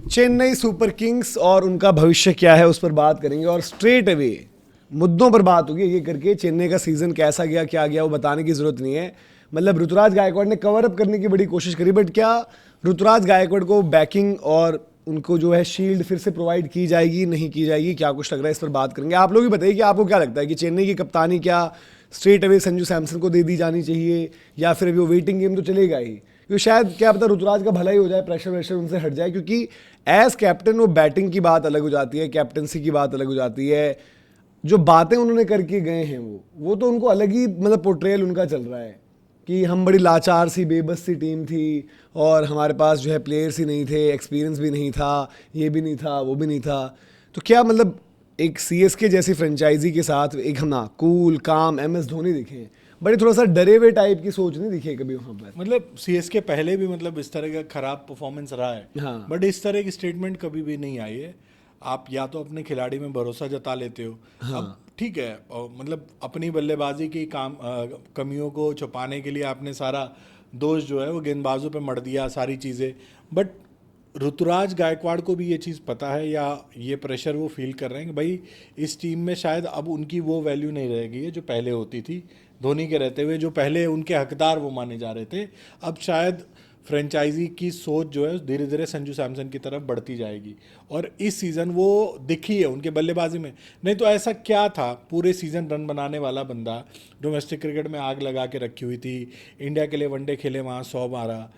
Chennai super Kings और उनका भविष्य क्या है उस पर बात करेंगे और स्ट्रेट अवे मुद्दों पर बात होगी। ये करके चेन्नई का सीजन कैसा गया क्या गया वो बताने की जरूरत नहीं है। मतलब ऋतुराज गायकवाड़ ने कवर अप करने की बड़ी कोशिश करी, बट क्या ऋतुराज गायकवाड़ को बैकिंग और उनको जो है शील्ड फिर से प्रोवाइड की जाएगी नहीं की जाएगी, क्या कुछ लग रहा है, इस पर बात करेंगे। आप लोग भी बताइए कि आपको क्या लगता है कि चेन्नई की कप्तानी क्या स्ट्रेट अवे संजू सैमसन को दे दी जानी चाहिए या फिर अभी वो वेटिंग गेम तो चलेगा ही, क्योंकि शायद क्या पता ऋतुराज का भला ही हो जाए, प्रेशर वेशर उनसे हट जाए, क्योंकि एज कैप्टन वो बैटिंग की बात अलग हो जाती है, कैप्टनसी की बात अलग हो जाती है, जो बातें उन्होंने करके गए हैं वो तो उनको अलग ही मतलब पोर्ट्रेयल उनका चल रहा है कि हम बड़ी लाचार सी बेबस सी टीम थी और हमारे पास जो है प्लेयर्स ही नहीं थे, एक्सपीरियंस भी नहीं था, ये भी नहीं था वो भी नहीं था। तो क्या मतलब एक सीएसके जैसी फ्रेंचाइजी के साथ एक हम ना कूल काम एमएस धोनी दिखे, बड़े थोड़ा सा डरे हुए टाइप की सोच नहीं दिखी कभी वहाँ पर। मतलब सीएसके पहले भी मतलब इस तरह का खराब परफॉर्मेंस रहा है, हाँ। बट इस तरह की स्टेटमेंट कभी भी नहीं आई है। आप या तो अपने खिलाड़ी में भरोसा जता लेते हो, हाँ। अब ठीक है, मतलब अपनी बल्लेबाजी की कमियों को छुपाने के लिए आपने सारा दोष जो है वो गेंदबाजों पे मढ़ दिया सारी चीज़ें, बट ऋतुराज गायकवाड़ को भी ये चीज़ पता है या ये प्रेशर वो फील कर रहे हैं कि भाई इस टीम में शायद अब उनकी वो वैल्यू नहीं रहेगी है जो पहले होती थी धोनी के रहते हुए, जो पहले उनके हकदार वो माने जा रहे थे। अब शायद फ्रेंचाइजी की सोच जो है धीरे धीरे संजू सैमसन की तरफ बढ़ती जाएगी और इस सीज़न वो दिखी है उनके बल्लेबाजी में। नहीं तो ऐसा क्या था, पूरे सीज़न रन बनाने वाला बंदा डोमेस्टिक क्रिकेट में आग लगा के रखी हुई थी, इंडिया के लिए वनडे खेले वहाँ 100 मारा,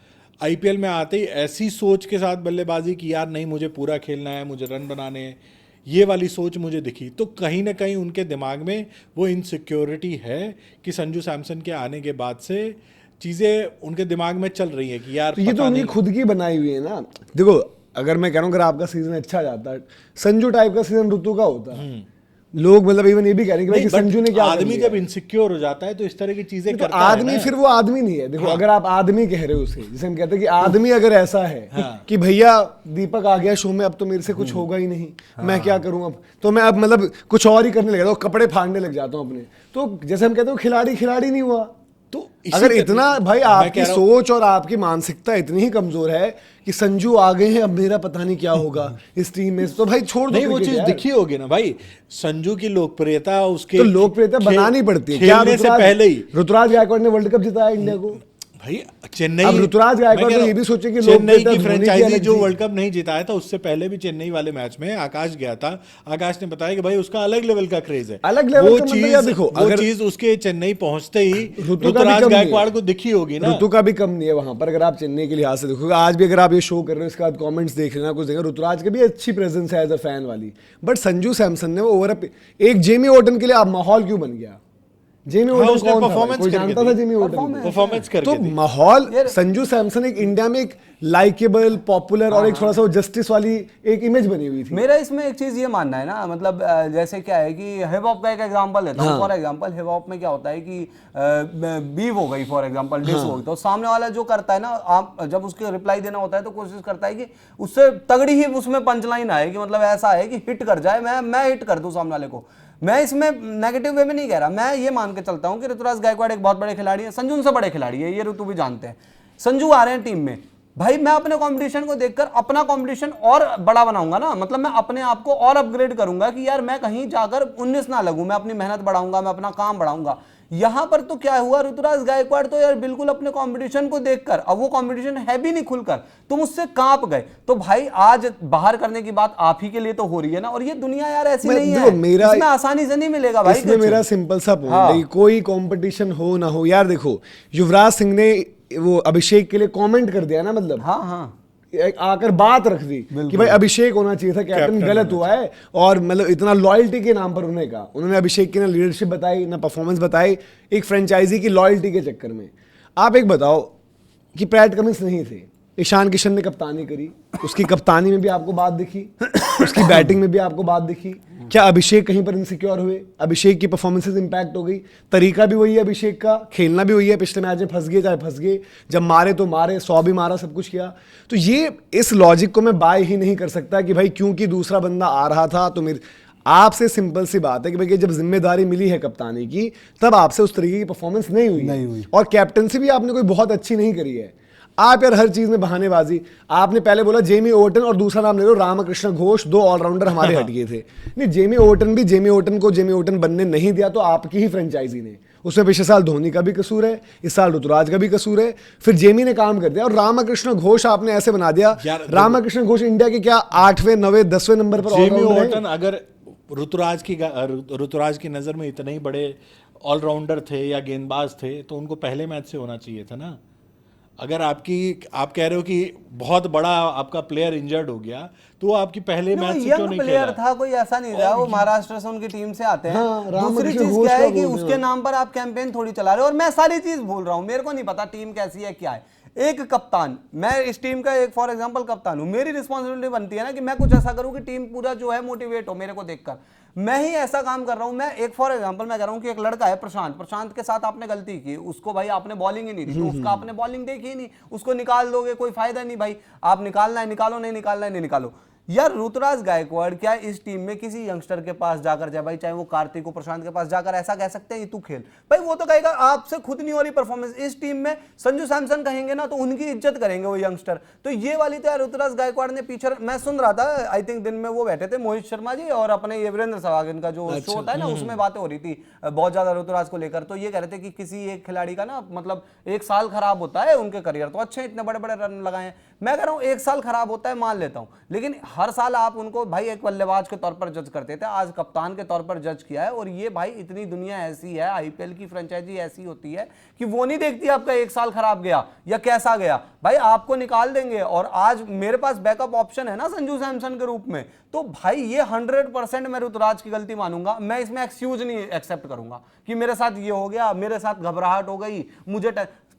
आईपीएल में आते ही ऐसी सोच के साथ बल्लेबाजी की यार नहीं मुझे पूरा खेलना है, मुझे रन बनाने हैं, ये वाली सोच मुझे दिखी। तो कहीं ना कहीं उनके दिमाग में वो इनसिक्योरिटी है कि संजू सैमसन के आने के बाद से चीज़ें उनके दिमाग में चल रही है कि यार तो ये तो उनकी खुद की बनाई हुई है ना। देखो अगर मैं कह रहा हूँ अगर आपका सीजन अच्छा जाता संजू टाइप का सीजन ऋतु का होता, लोग मतलब इवन ये भी कह रहे हैं कि भाई कि संजू ने क्या आदमी जब इनसिक्योर हो जाता है तो इस तरह की चीजें करता है। आदमी फिर वो आदमी नहीं है। देखो हाँ। अगर आप आदमी कह रहे हो उसे, जैसे हम कहते हैं कि आदमी अगर ऐसा है हाँ। कि भैया दीपक आ गया शो में, अब तो मेरे से कुछ होगा ही नहीं, हाँ। मैं क्या करूं अब, तो मैं अब मतलब कुछ और ही करने लग जाता हूं, कपड़े फाड़ने लग जाता हूं अपने। तो जैसे हम कहते हो खिलाड़ी नहीं हुआ, तो अगर इतना भाई आपकी सोच और आपकी मानसिकता इतनी ही कमजोर है कि संजू आ गए हैं अब मेरा पता नहीं क्या होगा इस टीम में, तो भाई छोड़ दो। नहीं वो चीज दिखी होगी ना भाई, संजू की लोकप्रियता उसके तो लोकप्रियता बनानी पड़ती है। क्या से पहले ही ऋतुराज गायकवाड़ ने वर्ल्ड कप जिताया इंडिया को भाई। चेन्नई, अब ऋतुराज गायकवाड़ तो ये भी सोचे कि चेन्नई की फ्रेंचाइजी जो वर्ल्ड कप नहीं जिताया था उससे पहले भी चेन्नई वाले मैच में आकाश गया था, आकाश ने बताया कि भाई उसका अलग लेवल का क्रेज है, अलग लेवल वो चीज देखो वो चीज उसके चेन्नई पहुंचते ही ऋतुराज गायकवाड़ को दिखी होगी ना। ऋतु का भी कम नहीं है वहां पर, अगर आप चेन्नई के लिहाज से देखोगे। आज भी अगर आप ये शो कर रहे हो इसके बाद कॉमेंट्स देख लेना, कुछ देखा, ऋतुराज की भी अच्छी प्रेजेंस है एज अ फैन वाली, बट संजू सैमसन ने वो ओवर एक जेमी ओटन के लिए आप माहौल क्यों बन गया? जेमी ओटन कौन था? कोई जानता था जेमी ओटन? परफॉर्मेंस करके तो माहौल संजू सैमसन एक इंडिया में एक लाइकेबल पॉपुलर और एक थोड़ा सा जस्टिस वाली एक इमेज बनी हुई थी। मेरा इसमें एक चीज ये मानना है ना, मतलब जैसे क्या है कि हिप हॉप का एक एग्जांपल देता हूँ। फॉर एग्जांपल हिप हॉप में क्या होता है कि बीव हो गई, फॉर एग्जांपल डिस हो गई, तो सामने वाला जो करता है ना, आप जब उसके रिप्लाई देना होता है तो कोशिश करता है कि उससे तगड़ी ही उसमें पंचलाइन आए कि मतलब ऐसा है कि हिट कर जाए, मैं हिट कर दूं सामने वाले को। मैं इसमें नेगेटिव वे में नहीं कह रहा, मैं ये मान के चलता हूं कि ऋतुराज गायकवाड़ एक बहुत बड़े खिलाड़ी है, संजू उनसे बड़े खिलाड़ी है, ये ऋतु भी जानते हैं। संजू आ रहे हैं टीम में, भाई मैं अपने कंपटीशन को देखकर अपना कंपटीशन और बड़ा बनाऊंगा ना, मतलब मैं अपने आप को और अपग्रेड करूंगा कि यार मैं कहीं जाकर 19 ना लगूं, मैं अपनी मेहनत बढ़ाऊंगा, मैं अपना काम बढ़ाऊंगा। यहां पर तो क्या हुआ, ऋतुराज गायकवाड़ तो यार बिल्कुल अपने कंपटीशन को देखकर, अब वो कंपटीशन है भी नहीं खुलकर, तुम उससे कांप गए। तो भाई आज बाहर करने की बात आप ही के लिए तो हो रही है ना, और ये दुनिया यार ऐसी नहीं है, इसमें आसानी से नहीं मिलेगा भाई। इसमें मेरा सिंपल सा पॉइंट है, कोई कंपटीशन हो ना हो यार, देखो युवराज सिंह ने वो अभिषेक के लिए कमेंट कर दिया ना, मतलब हाँ आकर बात रख दी कि भाई अभिषेक होना चाहिए था कैप्टन, गलत हुआ है। और मतलब इतना लॉयल्टी के नाम पर उन्होंने अभिषेक की ना लीडरशिप बताई ना परफॉर्मेंस बताई, एक फ्रेंचाइजी की लॉयल्टी के चक्कर में। आप एक बताओ कि पैट कमिंस नहीं थे, ईशान किशन ने कप्तानी करी, उसकी कप्तानी में भी आपको बात दिखी, उसकी बैटिंग में भी आपको बात दिखी। क्या अभिषेक कहीं पर इनसिक्योर हुए? अभिषेक की परफॉर्मेंसेस इंपैक्ट हो गई, तरीका भी वही है अभिषेक का, खेलना भी वही है, पिछले मैच में फंस गए चाहे फंस गए, जब मारे तो मारे, 100 भी मारा, सब कुछ किया। तो ये इस लॉजिक को मैं बाय ही नहीं कर सकता कि भाई क्योंकि दूसरा बंदा आ रहा था तो मेरे आपसे सिंपल सी बात है कि भाई जब जिम्मेदारी मिली है कप्तानी की तब आपसे उस तरीके की परफॉर्मेंस नहीं हुई और कैप्टनसी भी आपने कोई बहुत अच्छी नहीं करी है। आप यार हर चीज में बहानेबाजी। आपने पहले बोला जेमी ओवर्टन और दूसरा नाम ले लो रामकृष्ण घोष, 2 ऑलराउंडर हमारे हट गए थे। नहीं, जेमी ओवर्टन को जेमी ओवर्टन बनने नहीं दिया तो आपकी ही फ्रेंचाइजी ने। उसमें पिछले साल धोनी का भी कसूर है, इस साल ऋतुराज का भी कसूर है, फिर जेमी ने काम कर दिया और रामकृष्ण घोष आपने ऐसे बना दिया। रामकृष्ण घोष इंडिया के क्या 8वें 9वें 10वें नंबर पर जेमी ऑलराउंडर ओवर्टन अगर ऋतुराज की नज़र में इतने ही बड़े ऑलराउंडर थे या गेंदबाज थे तो उनको पहले मैच से होना चाहिए था ना। अगर आप कह रहे हो कि बहुत बड़ा आपका प्लेयर इंजर्ड हो गया तो वो आपकी पहले मैच से क्यों नहीं प्लेयर खेला? था, कोई ऐसा नहीं था, वो महाराष्ट्र से उनकी टीम से आते हैं। हाँ, दूसरी चीज क्या है कि उसके नाम पर आप कैंपेन थोड़ी चला रहे हो। और मैं सारी चीज भूल रहा हूँ, मेरे को नहीं पता टीम कैसी है क्या है। एक कप्तान, मैं इस टीम का एक फॉर एग्जांपल कप्तान हूं, मेरी रिस्पॉन्सिबिलिटी बनती है ना कि मैं कुछ ऐसा करूं कि टीम पूरा जो है मोटिवेट हो मेरे को देखकर। मैं ही ऐसा काम कर रहा हूं। मैं एक फॉर एग्जांपल मैं कह रहा हूं कि एक लड़का है प्रशांत के साथ आपने गलती की, उसको भाई आपने बॉलिंग ही नहीं दी, तो उसका आपने बॉलिंग देखी ही नहीं, उसको निकाल दोगे कोई फायदा नहीं भाई। आप निकालना है निकालो, नहीं निकालना है नहीं निकालो। यार ऋतुराज गायकवाड़ क्या इस टीम में किसी यंगस्टर के पास जाकर जाए भाई, चाहे वो कार्तिक को प्रशांत के पास जाकर ऐसा कह सकते हैं तू खेल भाई, वो तो कहेगा आपसे खुद नहीं हो रही परफॉर्मेंस। इस टीम में संजू सैमसन कहेंगे ना तो उनकी इज्जत करेंगे वो यंगस्टर। तो ये वाली तो यार ऋतुराज गायकवाड़ ने पीछे, मैं सुन रहा था आई थिंक दिन में वो बैठे थे मोहित शर्मा जी और अपने ये वीरेंद्र सहवाग, इनका जो शो होता है ना उसमें बातें हो रही थी बहुत ज्यादा ऋतुराज को लेकर। तो ये कह रहे थे कि किसी एक खिलाड़ी का ना मतलब 1 साल खराब होता है उनके करियर, तो अच्छे इतने बड़े बड़े रन लगाए हैं, मैं कह रहा हूँ 1 साल खराब होता है मान लेता हूँ, लेकिन हर साल आप उनको भाई एक बल्लेबाज के तौर पर जज करते थे, आज कप्तान के तौर पर जज किया है। और ये भाई इतनी दुनिया ऐसी है, आईपीएल की फ्रेंचाइजी ऐसी होती है कि वो नहीं देखती आपका 1 साल खराब गया या कैसा गया, भाई आपको निकाल देंगे। और आज मेरे पास बैकअप ऑप्शन है ना संजू सैमसन के रूप में, तो भाई ये 100% मैं ऋतुराज की गलती मानूंगा। मैं इसमें एक्सक्यूज नहीं एक्सेप्ट करूंगा कि मेरे साथ ये हो गया, मेरे साथ घबराहट हो गई, मुझे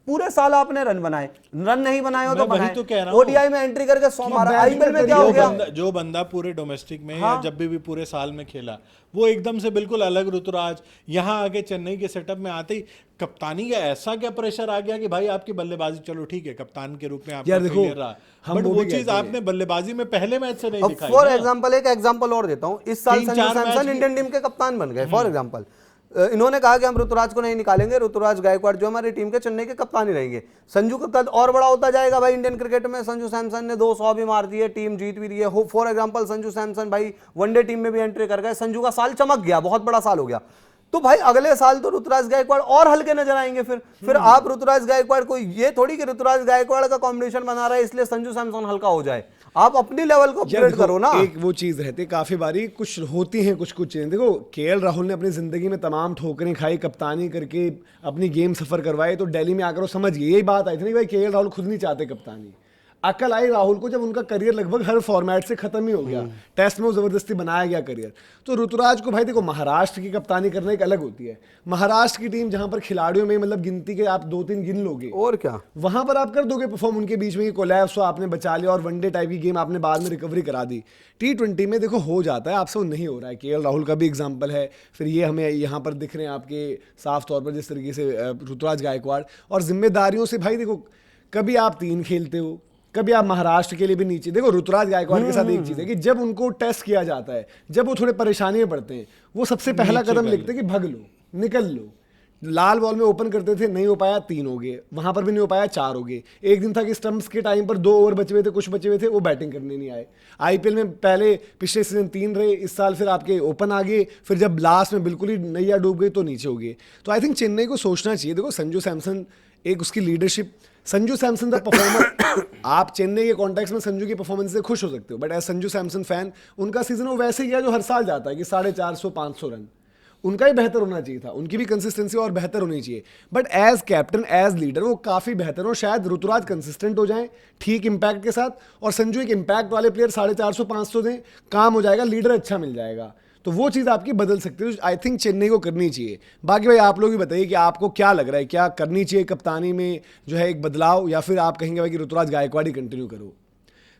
पूरे साल आपने रन बनाए, रन नहीं बनाए हो तो बनाए, तो कह रहा हूं ओडीआई में एंट्री करके 100 मारा, आईपीएल में क्या हो गया? जो बंदा पूरे डोमेस्टिक में या जब भी पूरे साल में खेला वो एकदम से बिल्कुल अलग ऋतुराज, यहाँ आके चेन्नई के सेटअप में आते ही कप्तानी का ऐसा क्या प्रेशर आ गया कि भाई आपकी बल्लेबाजी चलो ठीक है कप्तान के रूप में आपका फेलियर रहा, बट वो चीज आपने बल्लेबाजी में पहले मैच से नहीं दिखाई। फॉर एग्जांपल एक एग्जांपल और देता हूं, इस साल संजू सैमसन इंडियन टीम के कप्तान बन गए। फॉर एग्जांपल इन्होंने कहा कि हम ऋतुराज को नहीं निकालेंगे, ऋतुराज गायकवाड़ जो हमारी टीम के चेन्नई के कप्तान ही रहेंगे। संजू का कद और बड़ा होता जाएगा भाई इंडियन क्रिकेट में। संजू सैमसन ने 200 भी मार दिए, टीम जीत भी रही है। फॉर एग्जांपल संजू सैमसन भाई वनडे टीम में भी एंट्री कर गए, संजू का साल चमक गया, बहुत बड़ा साल हो गया। तो भाई अगले साल तो ऋतुराज गायकवाड़ और हल्के नजर आएंगे। फिर आप ऋतुराज गायकवाड़ को ये थोड़ी कि ऋतुराज गायकवाड़ का कॉम्बिनेशन बना रहा है इसलिए संजू सैमसन हल्का हो जाए, आप अपनी लेवल को अपग्रेड करो ना। एक वो चीज रहती है काफी बारी, कुछ होती हैं कुछ चीजें। देखो केएल राहुल ने अपनी जिंदगी में तमाम ठोकरें खाई, कप्तानी करके अपनी गेम सफर करवाए, तो दिल्ली में आकर वो समझ गए। यही बात आई थी ना भाई, केएल राहुल खुद नहीं चाहते कप्तानी। अकल आई राहुल को जब उनका करियर लगभग हर फॉर्मेट से खत्म ही हो गया, टेस्ट में वो जबरदस्ती बनाया गया करियर। तो ऋतुराज को भाई देखो महाराष्ट्र की कप्तानी करना एक अलग होती है। महाराष्ट्र की टीम जहां पर खिलाड़ियों में मतलब गिनती के आप 2-3 गिन लोगे और क्या, वहां पर आप कर दोगे परफॉर्म। उनके बीच में कोलैप्स हो, आपने बचा लिया और वनडे टाइप की गेम आपने बाद में रिकवरी करा दी। T20 में देखो हो जाता है, आपसे वो नहीं हो रहा है। केएल राहुल का भी एग्जाम्पल है। फिर ये हमें यहाँ पर दिख रहे हैं आपके साफ तौर पर जिस तरीके से ऋतुराज गायकवाड़। और जिम्मेदारियों से भाई देखो कभी आप 3 खेलते हो, कभी आप महाराष्ट्र के लिए भी नीचे। देखो ऋतुराज गायकवाड़ के साथ एक चीज है कि जब उनको टेस्ट किया जाता है, जब वो थोड़े परेशानी में पड़ते हैं, वो सबसे पहला कदम लिखते हैं कि भग लो, निकल लो। लाल बॉल में ओपन करते थे, नहीं हो पाया 3 हो गए, वहां पर भी नहीं हो पाया 4 हो गए। एक दिन था कि स्टंप्स के टाइम पर 2 ओवर बचे हुए थे, कुछ बचे हुए थे, वो बैटिंग करने नहीं आए। आईपीएल में पहले पिछले सीजन 3 रहे, इस साल फिर आपके ओपन आ गए, फिर जब लास्ट में बिल्कुल ही नैया डूब गई तो नीचे हो गए। तो आई थिंक चेन्नई को सोचना चाहिए। देखो संजू सैमसन एक उसकी leadership, Sanju Samson the performer. आप चेन्नई के कॉन्टेक्स्ट में संजू की परफॉर्मेंस से खुश हो सकते हो, but as Sanju Samson fan उनका सीजन वो वैसे ही गया जो हर साल जाता है कि 450-500 रन। उनका ही बेहतर होना चाहिए था, उनकी भी कंसिस्टेंसी और बेहतर होनी चाहिए। But as captain as leader वो काफ़ी बेहतर हो। शायद ऋतुराज कंसिस्टेंट हो जाएं ठीक इम्पैक्ट के साथ, और संजू एक इम्पैक्ट वाले प्लेयर 450-500 दें, काम हो जाएगा, लीडर अच्छा मिल जाएगा। तो वो चीज़ आपकी बदल सकती है। आई थिंक चेन्नई को करनी चाहिए। बाकी भाई आप लोग भी बताइए कि आपको क्या लग रहा है, क्या करनी चाहिए कप्तानी में जो है एक बदलाव, या फिर आप कहेंगे भाई कि ऋतुराज गायकवाड़ ही कंटिन्यू करो।